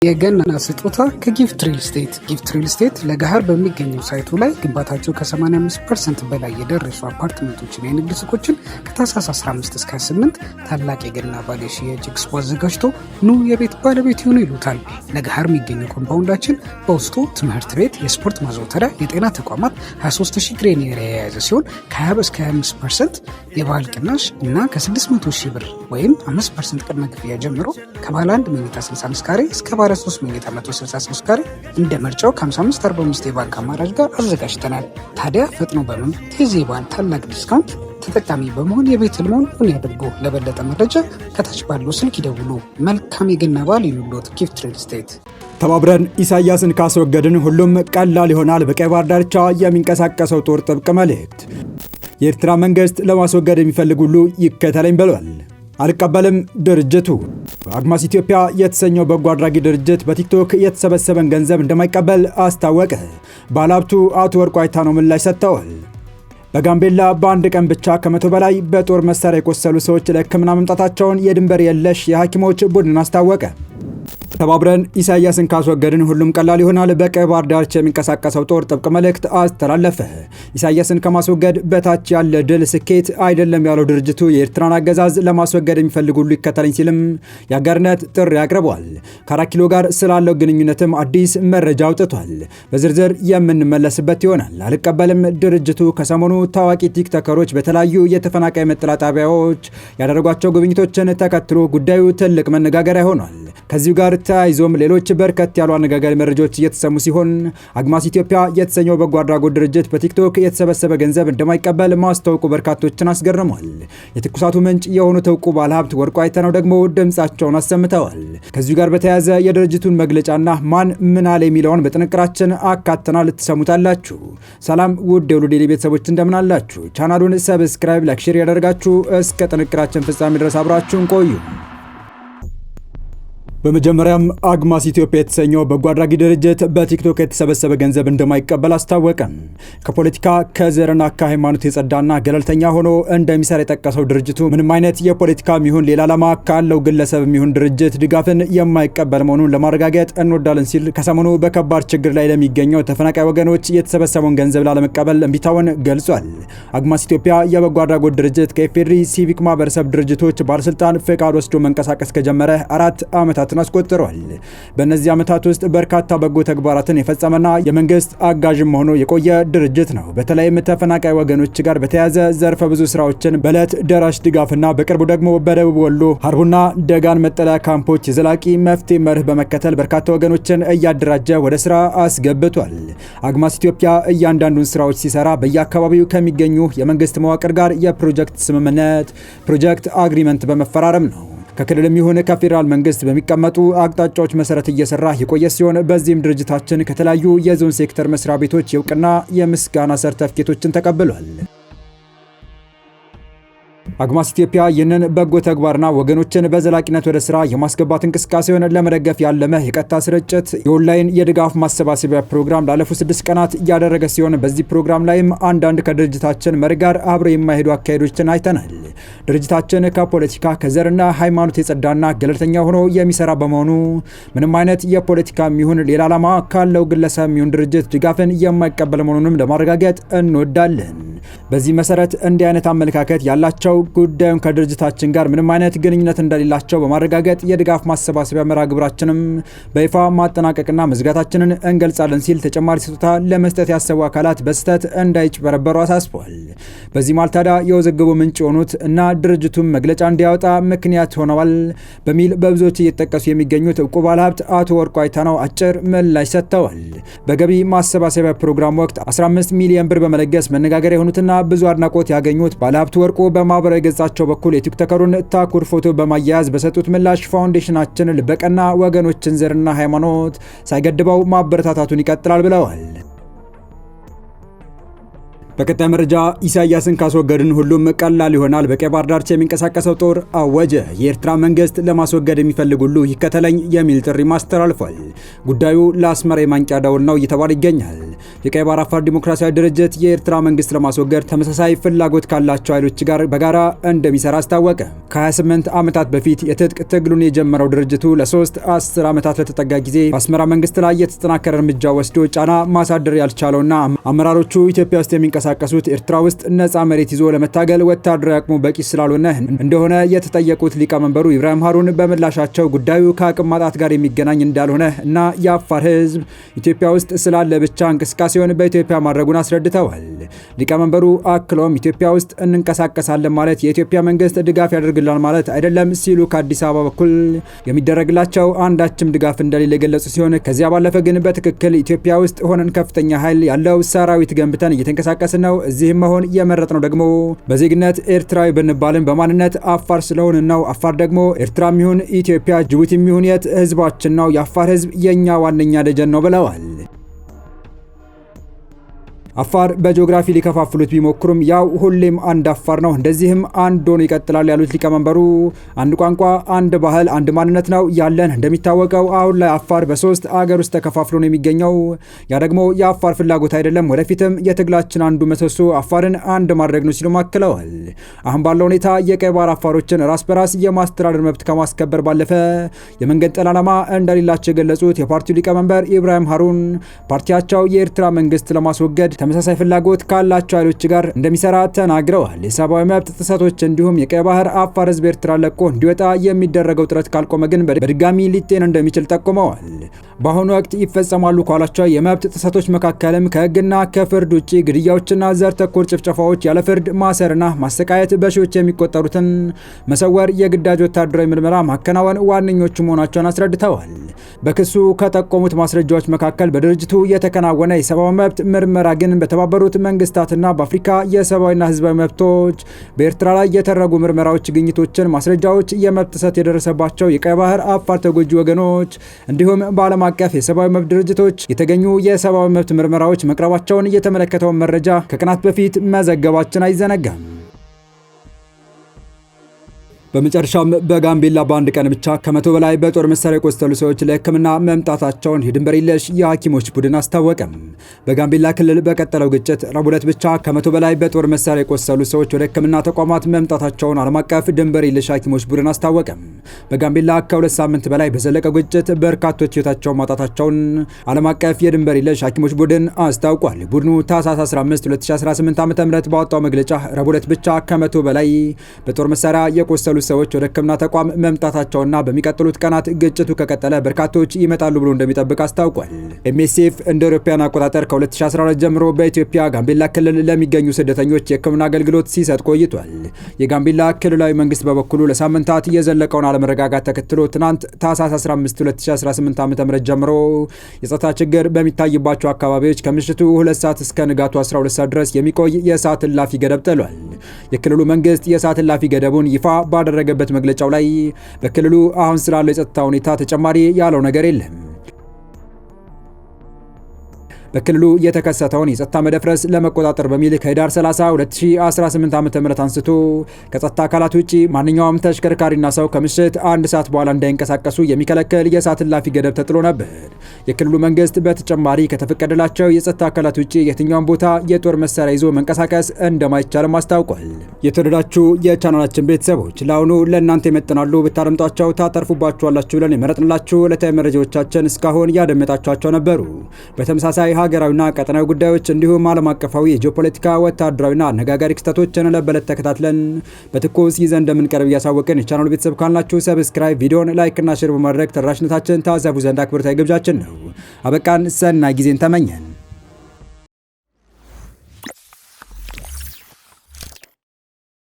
የገና ስጦታ ከጊፍት ሪል ስቴት። ጊፍት ሪል ስቴት ለገሃር በሚገኘው ሳይቱ ላይ ግንባታቸው ከ85% በላይ የደረሱ አፓርትመንቶችን፣ የንግድ ሱቆችን ከታህሳስ 15 እስከ 28 ታላቅ የገና በዓል የሽያጭ ኤክስፖ አዘጋጅቶ ኑ የቤት ባለቤት ይሁኑ ይሉታል። ለገሃር የሚገኘው ኮምፓውንዳችን በውስጡ ትምህርት ቤት፣ የስፖርት ማዘውተሪያ፣ የጤና ተቋማት 23000 ግሬን ኤሪያ የያዘ ሲሆን ከ20 እስከ 25% የባህል ቅናሽ እና ከ600 ሺህ ብር ወይም 5% ቅድመ ክፍያ ጀምሮ ከባለ 1 መኝታ 65 ካሬ እስከ ባለ 3 መኝታ 163 ካሬ እንደ ምርጫው ከ55/45 የባንክ አማራጭ ጋር አዘጋጅተናል። ታዲያ ፈጥኖ በመምጣት የዚህ በዓል ታላቅ ዲስካውንት ተጠቃሚ በመሆን የቤት ህልሞን እውን ያድርጉ። ለበለጠ መረጃ ከታች ባለው ስልክ ይደውሉ። መልካም የገና በዓል ይሁንልዎት። ጊፍት ሪል ስቴት። ተባብረን ኢሳያስን ካስወገድን ሁሉም ቀላል ይሆናል። በቀይ ባህር ዳርቻ የሚንቀሳቀሰው ጦር ጥብቅ መልእክት። የኤርትራ መንግስት ለማስወገድ የሚፈልግ ሁሉ ይከተለኝ ብሏል። አልቀበልም ድርጅቱ። አግማስ ኢትዮጵያ የተሰኘው በጎ አድራጊ ድርጅት በቲክቶክ የተሰበሰበን ገንዘብ እንደማይቀበል አስታወቀ። ባለሀብቱ አቶ ወርቁ አይታነው ምላሽ ሰጥተዋል። በጋምቤላ በአንድ ቀን ብቻ ከ100 በላይ በጦር መሳሪያ የቆሰሉ ሰዎች ለሕክምና መምጣታቸውን የድንበር የለሽ የሐኪሞች ቡድን አስታወቀ። ተባብረን ኢሳያስን ካስወገድን ሁሉም ቀላል ይሆናል። በቀይ ባህር ዳርቻ የሚንቀሳቀሰው ጦር ጥብቅ መልእክት አስተላለፈ። ኢሳያስን ከማስወገድ በታች ያለ ድል ስኬት አይደለም ያለው ድርጅቱ የኤርትራን አገዛዝ ለማስወገድ የሚፈልግ ሁሉ ይከተለኝ ሲልም የአጋርነት ጥሪ አቅርቧል። ከ4 ኪሎ ጋር ስላለው ግንኙነትም አዲስ መረጃ አውጥቷል። በዝርዝር የምንመለስበት ይሆናል። አልቀበልም ድርጅቱ ከሰሞኑ ታዋቂ ቲክቶከሮች በተለያዩ የተፈናቃይ መጠለያ ጣቢያዎች ያደረጓቸው ጉብኝቶችን ተከትሎ ጉዳዩ ትልቅ መነጋገሪያ ሆኗል። ከዚሁ ጋር ተያይዞም ሌሎች በርከት ያሉ አነጋጋሪ መረጃዎች እየተሰሙ ሲሆን አግማስ ኢትዮጵያ የተሰኘው በጎ አድራጎት ድርጅት በቲክቶክ የተሰበሰበ ገንዘብ እንደማይቀበል ማስታወቁ በርካቶችን አስገርሟል። የትኩሳቱ ምንጭ የሆኑት እውቁ ባለሀብት ወርቁ አይታነው ደግሞ ድምጻቸውን አሰምተዋል። ከዚሁ ጋር በተያያዘ የድርጅቱን መግለጫና ማን ምን አለ የሚለውን በጥንቅራችን አካተናል፣ ትሰሙታላችሁ። ሰላም ውድ የሁሉ ዴይሊ ቤተሰቦች እንደምን አላችሁ? ቻናሉን ሰብስክራይብ፣ ላይክ፣ ሼር ያደርጋችሁ እስከ ጥንቅራችን ፍጻሜ ድረስ አብራችሁን ቆዩ። በመጀመሪያም አግማስ ኢትዮጵያ የተሰኘው በጎ አድራጊ ድርጅት በቲክቶክ የተሰበሰበ ገንዘብ እንደማይቀበል አስታወቀ። ከፖለቲካ ከዘርና ከሃይማኖት የጸዳና ገለልተኛ ሆኖ እንደሚሰራ የጠቀሰው ድርጅቱ ምንም አይነት የፖለቲካ ሚሆን ሌላ ዓላማ ካለው ግለሰብ ሚሆን ድርጅት ድጋፍን የማይቀበል መሆኑን ለማረጋገጥ እንወዳለን ሲል ከሰሞኑ በከባድ ችግር ላይ ለሚገኘው ተፈናቃይ ወገኖች የተሰበሰበውን ገንዘብ ላለመቀበል እምቢታውን ገልጿል። አግማስ ኢትዮጵያ የበጎ አድራጎት ድርጅት ከኢፌዴሪ ሲቪክ ማህበረሰብ ድርጅቶች ባለስልጣን ፈቃድ ወስዶ መንቀሳቀስ ከጀመረ 4 ዓመታት አስቆጥሯል። በእነዚህ ዓመታት ውስጥ በርካታ በጎ ተግባራትን የፈጸመና የመንግስት አጋዥም ሆኖ የቆየ ድርጅት ነው። በተለይም ተፈናቃይ ወገኖች ጋር በተያያዘ ዘርፈ ብዙ ስራዎችን በዕለት ደራሽ ድጋፍና በቅርቡ ደግሞ በደቡብ ወሎ ሀርቡና ደጋን መጠለያ ካምፖች የዘላቂ መፍትሄ መርህ በመከተል በርካታ ወገኖችን እያደራጀ ወደ ስራ አስገብቷል። አግማስ ኢትዮጵያ እያንዳንዱን ስራዎች ሲሰራ በየአካባቢው ከሚገኙ የመንግስት መዋቅር ጋር የፕሮጀክት ስምምነት ፕሮጀክት አግሪመንት በመፈራረም ነው። ከክልልም ይሁን ከፌዴራል መንግስት በሚቀመጡ አቅጣጫዎች መሰረት እየሰራ የቆየ ሲሆን በዚህም ድርጅታችን ከተለያዩ የዞን ሴክተር መስሪያ ቤቶች የእውቅና የምስጋና ሰርተፍኬቶችን ተቀብሏል። አግማስ ኢትዮጵያ ይህንን በጎ ተግባርና ወገኖችን በዘላቂነት ወደ ስራ የማስገባት እንቅስቃሴውን ለመደገፍ ያለመ የቀጥታ ስርጭት የኦንላይን የድጋፍ ማሰባሰቢያ ፕሮግራም ላለፉት 6 ቀናት እያደረገ ሲሆን በዚህ ፕሮግራም ላይም አንዳንድ ከድርጅታችን መሪ ጋር አብረው የማይሄዱ አካሄዶችን አይተናል። ድርጅታችን ከፖለቲካ ከዘርና ሃይማኖት የጸዳና ገለልተኛ ሆኖ የሚሰራ በመሆኑ ምንም አይነት የፖለቲካ የሚሆን ሌላ ዓላማ ካለው ግለሰብ የሚሆን ድርጅት ድጋፍን የማይቀበል መሆኑንም ለማረጋገጥ እንወዳለን። በዚህ መሰረት እንዲህ አይነት አመለካከት ያላቸው ጉዳዩን ከድርጅታችን ጋር ምንም አይነት ግንኙነት እንደሌላቸው በማረጋገጥ የድጋፍ ማሰባሰቢያ መርሃ ግብራችንም በይፋ ማጠናቀቅና መዝጋታችንን እንገልጻለን ሲል ተጨማሪ ስጦታ ለመስጠት ያሰቡ አካላት በስህተት እንዳይጭበረበሩ አሳስቧል። በዚህ ማለት ታዲያ የውዝግቡ ምንጭ የሆኑት እና ድርጅቱን መግለጫ እንዲያወጣ ምክንያት ሆነዋል በሚል በብዙዎች እየተጠቀሱ የሚገኙት እውቁ ባለሀብት አቶ ወርቁ አይታነው አጭር ምላሽ ሰጥተዋል። በገቢ ማሰባሰቢያ ፕሮግራም ወቅት 15 ሚሊዮን ብር በመለገስ መነጋገሪያ የሆኑትና ብዙ አድናቆት ያገኙት ባለሀብቱ ወርቁ በማህበራዊ ገጻቸው በኩል የቲክቶከሩን ታኩር ፎቶ በማያያዝ በሰጡት ምላሽ ፋውንዴሽናችን ልበቀና ወገኖችን ዘርና ሃይማኖት ሳይገድበው ማበረታታቱን ይቀጥላል ብለዋል። በቀጣይ መረጃ ኢሳያስን ካስወገድን ሁሉም ቀላል ይሆናል። በቀይ ባህር ዳርቻ የሚንቀሳቀሰው ጦር አወጀ። የኤርትራ መንግስት ለማስወገድ የሚፈልግ ሁሉ ይከተለኝ የሚል ጥሪ ማስተላልፏል። ጉዳዩ ለአስመራ የማንቂያ ደወል ነው እየተባለ ይገኛል። የቀይ ባህር አፋር ዲሞክራሲያዊ ድርጅት የኤርትራ መንግስት ለማስወገድ ተመሳሳይ ፍላጎት ካላቸው ኃይሎች ጋር በጋራ እንደሚሰራ አስታወቀ። ከ28 ዓመታት በፊት የትጥቅ ትግሉን የጀመረው ድርጅቱ ለ10 ዓመታት ለተጠጋ ጊዜ በአስመራ መንግስት ላይ የተጠናከረ እርምጃ ወስዶ ጫና ማሳደር ያልቻለውና አመራሮቹ ኢትዮጵያ ውስጥ የሚንቀሳቀሱት ኤርትራ ውስጥ ነፃ መሬት ይዞ ለመታገል ወታደራዊ አቅሙ በቂ ስላልሆነ እንደሆነ የተጠየቁት ሊቀመንበሩ ኢብራሂም ሃሩን በምላሻቸው ጉዳዩ ከአቅም ማጣት ጋር የሚገናኝ እንዳልሆነ እና የአፋር ህዝብ ኢትዮጵያ ውስጥ ስላለ ብቻ እንቅስቃሴውን በኢትዮጵያ ማድረጉን አስረድተዋል። ሊቀመንበሩ አክሎም ኢትዮጵያ ውስጥ እንንቀሳቀሳለን ማለት የኢትዮጵያ መንግስት ድጋፍ ያደርግላል ማለት አይደለም ሲሉ ከአዲስ አበባ በኩል የሚደረግላቸው አንዳችም ድጋፍ እንደሌለ የገለጹ ሲሆን ከዚያ ባለፈ ግን በትክክል ኢትዮጵያ ውስጥ ሆነን ከፍተኛ ኃይል ያለው ሰራዊት ገንብተን እየተንቀሳቀስን ነው። እዚህም መሆን የመረጥነው ደግሞ በዜግነት ኤርትራዊ ብንባልን በማንነት አፋር ስለሆንን ነው። አፋር ደግሞ ኤርትራም ይሁን ኢትዮጵያ፣ ጅቡቲም ይሁን የት ህዝባችን ነው። የአፋር ህዝብ የኛ ዋነኛ ደጀን ነው ብለዋል። አፋር በጂኦግራፊ ሊከፋፍሉት ቢሞክሩም ያው ሁሌም አንድ አፋር ነው፣ እንደዚህም አንድ ሆኖ ይቀጥላል ያሉት ሊቀመንበሩ አንድ ቋንቋ፣ አንድ ባህል፣ አንድ ማንነት ነው ያለን። እንደሚታወቀው አሁን ላይ አፋር በ3 አገር ውስጥ ተከፋፍሎ ነው የሚገኘው። ያ ደግሞ የአፋር ፍላጎት አይደለም። ወደፊትም የትግላችን አንዱ ምሰሶ አፋርን አንድ ማድረግ ነው ሲሉ አክለዋል። አሁን ባለው ሁኔታ የቀይ ባህር አፋሮችን ራስ በራስ የማስተዳደር መብት ከማስከበር ባለፈ የመንገንጠል ዓላማ እንደሌላቸው የገለጹት የፓርቲው ሊቀመንበር ኢብራሂም ሃሩን ፓርቲያቸው የኤርትራ መንግስት ለማስወገድ ተመሳሳይ ፍላጎት ካላቸው ኃይሎች ጋር እንደሚሰራ ተናግረዋል። የሰብአዊ መብት ጥሰቶች እንዲሁም የቀይ ባህር አፋር ህዝብ ኤርትራ ለቆ እንዲወጣ የሚደረገው ጥረት ካልቆመ ግን በድጋሚ ሊጤን እንደሚችል ጠቁመዋል። በአሁኑ ወቅት ይፈጸማሉ ካሏቸው የመብት ጥሰቶች መካከልም ከህግና ከፍርድ ውጭ ግድያዎችና ዘር ተኮር ጭፍጨፋዎች፣ ያለ ፍርድ ማሰርና ማሰቃየት፣ በሺዎች የሚቆጠሩትን መሰወር፣ የግዳጅ ወታደራዊ ምርመራ ማከናወን ዋነኞቹ መሆናቸውን አስረድተዋል። በክሱ ከጠቆሙት ማስረጃዎች መካከል በድርጅቱ የተከናወነ የሰብአዊ መብት ምርመራ ግን በተባበሩት መንግስታትና በአፍሪካ የሰብአዊና ህዝባዊ መብቶች በኤርትራ ላይ የተደረጉ ምርመራዎች፣ ግኝቶችን፣ ማስረጃዎች፣ የመብት ጥሰት የደረሰባቸው የቀይ ባህር አፋር ተጎጂ ወገኖች እንዲሁም በዓለም አቀፍ የሰብአዊ መብት ድርጅቶች የተገኙ የሰብአዊ መብት ምርመራዎች መቅረባቸውን የተመለከተውን መረጃ ከቀናት በፊት መዘገባችን አይዘነጋም። በመጨረሻም በጋምቤላ በአንድ ቀን ብቻ ከ100 በላይ በጦር መሳሪያ የቆሰሉ ሰዎች ለሕክምና መምጣታቸውን የድንበር የለሽ የሐኪሞች ቡድን አስታወቀም። በጋምቤላ ክልል በቀጠለው ግጭት ረቡዕ ዕለት ብቻ ከ100 በላይ በጦር መሳሪያ የቆሰሉ ሰዎች ወደ ሕክምና ተቋማት መምጣታቸውን ዓለም አቀፍ ድንበር የለሽ ሐኪሞች ቡድን አስታወቀም። በጋምቤላ ከ2 ሳምንት በላይ በዘለቀው ግጭት በርካቶች ሕይወታቸውን ማጣታቸውን ዓለም አቀፍ የድንበር የለሽ ሐኪሞች ቡድን አስታውቋል። ቡድኑ ታህሳስ 15 2018 ዓ.ም ባወጣው መግለጫ ረቡዕ ዕለት ብቻ ከ100 በላይ በጦር መሳሪያ የቆሰሉ ሰዎች ወደ ሕክምና ተቋም መምጣታቸውና በሚቀጥሉት ቀናት ግጭቱ ከቀጠለ በርካቶች ይመጣሉ ብሎ እንደሚጠብቅ አስታውቋል። ኤምኤስኤፍ እንደ አውሮፓውያን አቆጣጠር ከ2014 ጀምሮ በኢትዮጵያ ጋምቤላ ክልል ለሚገኙ ስደተኞች የሕክምና አገልግሎት ሲሰጥ ቆይቷል። የጋምቤላ ክልላዊ መንግስት በበኩሉ ለሳምንታት የዘለቀውን አለመረጋጋት ተከትሎ ትናንት ታህሳስ 15 2018 ዓ.ም ጀምሮ የጸጥታ ችግር በሚታይባቸው አካባቢዎች ከምሽቱ 2 ሰዓት እስከ ንጋቱ 12 ሰዓት ድረስ የሚቆይ የሰዓት እላፊ ገደብ ጥሏል። የክልሉ መንግስት የሰዓት እላፊ ገደቡን ይፋ ባደረገበት መግለጫው ላይ በክልሉ አሁን ስላለው የጸጥታ ሁኔታ ተጨማሪ ያለው ነገር የለም። በክልሉ የተከሰተውን የጸጥታ መደፍረስ ለመቆጣጠር በሚል ከህዳር 30 2018 ዓ.ም አንስቶ ከጸጥታ አካላት ውጪ ማንኛውም ተሽከርካሪና ሰው ከምሽት 1 ሰዓት በኋላ እንዳይንቀሳቀሱ የሚከለክል የሰዓት እላፊ ገደብ ተጥሎ ነበር። የክልሉ መንግስት በተጨማሪ ከተፈቀደላቸው የጸጥታ አካላት ውጪ የትኛውን ቦታ የጦር መሳሪያ ይዞ መንቀሳቀስ እንደማይቻልም አስታውቋል። የተወደዳችሁ የቻናላችን ቤተሰቦች ለአሁኑ ለእናንተ ይመጥናሉ ብታደምጧቸው ታተርፉባችኋላችሁ ብለን የመረጥንላችሁ ዕለታዊ መረጃዎቻችን እስካሁን ያደመጣችኋቸው ነበሩ። በተመሳሳይ ሀገራዊና ቀጠናዊ ጉዳዮች እንዲሁም ዓለም አቀፋዊ የጂኦፖለቲካ ወታደራዊና አነጋጋሪ ክስተቶችን ለበለት ተከታትለን በትኩስ ይዘን እንደምንቀርብ እያሳወቅን የቻናሉ ቤተሰብ ካላችሁ ሰብስክራይብ፣ ቪዲዮን ላይክና ሼር በማድረግ ተደራሽነታችን ታዛቡ ዘንድ አክብሮታዊ ግብዣችን ነው። አበቃን። ሰናይ ጊዜን ተመኘን።